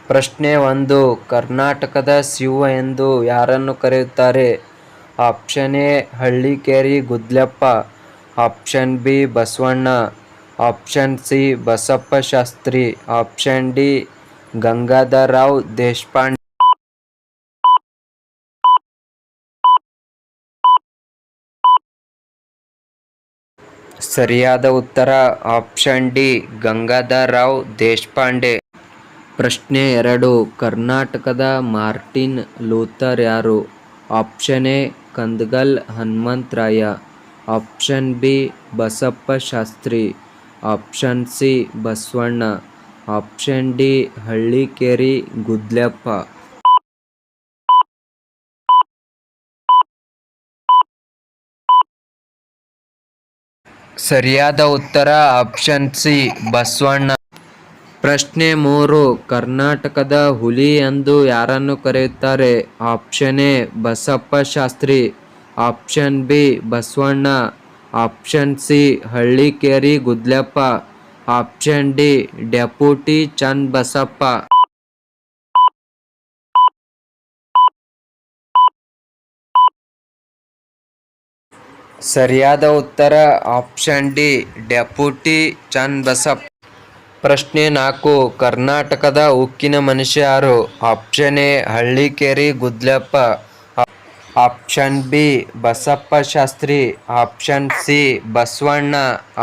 ಪ್ರಶ್ನೆ 1. ಕರ್ನಾಟಕದ ಸಿಂಹ ಎಂದು ಯಾರನ್ನು ಕರೆಯುತ್ತಾರೆ? Option A Hallikeri Gudleppa, option B Basavanna, option C Basappa Shastri, option D Gangadhar Rao Deshpande. ಸರಿಯಾದ ಉತ್ತರ ಆಪ್ಷನ್ ಡಿ ಗಂಗಾಧರರಾವ್ ದೇಶಪಾಂಡೆ. ಪ್ರಶ್ನೆ 2. ಕರ್ನಾಟಕದ ಮಾರ್ಟಿನ್ ಲೂಥರ್ ಯಾರು? Option A Kandagal Hanumantharaya, option B Basappa Shastri, option C Basavanna, option D Hallikeri Gudleppa. ಸರಿಯಾದ ಉತ್ತರ ಆಪ್ಷನ್ ಸಿ ಬಸವಣ್ಣ. ಪ್ರಶ್ನೆ 3. ಕರ್ನಾಟಕದ ಹುಲಿ ಎಂದು ಯಾರನ್ನು ಕರೆಯುತ್ತಾರೆ? Option A Basappa Shastri, option B Basavanna, option C Hallikeri Gudleppa, option D deputy Channabasappa. ಸರಿಯಾದ ಉತ್ತರ ಆಪ್ಷನ್ ಡಿ ಡೆಪ್ಯೂಟಿ ಚನ್ನಬಸಪ್ಪ. ಪ್ರಶ್ನೆ 4. ಕರ್ನಾಟಕದ ಉಕ್ಕಿನ ಮನುಷ್ಯ ಯಾರು? Option A Hallikeri Gudleppa, option B Basappa Shastri, option C Basavanna,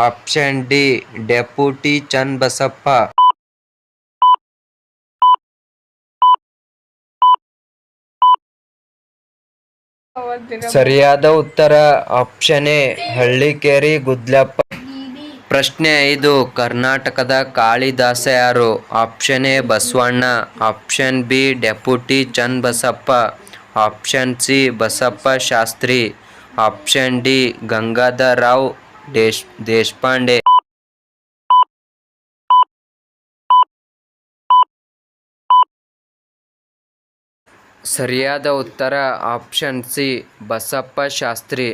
option D deputy Channabasappa. ಸರಿಯಾದ ಉತ್ತರ ಆಪ್ಷನ್ ಎ ಹಳ್ಳಿಕೇರಿ ಗುದ್ಲೆಪ್ಪ. ಪ್ರಶ್ನೆ 5. ಕರ್ನಾಟಕದ ಕಾಳಿದಾಸ ಯಾರು? Option A Basavanna, option B deputy Channabasappa, option C Basappa Shastri, option D Gangadhar Rao Deshpande. ಸರಿಯಾದ ಉತ್ತರ ಆಪ್ಷನ್ ಸಿ ಬಸಪ್ಪ ಶಾಸ್ತ್ರಿ.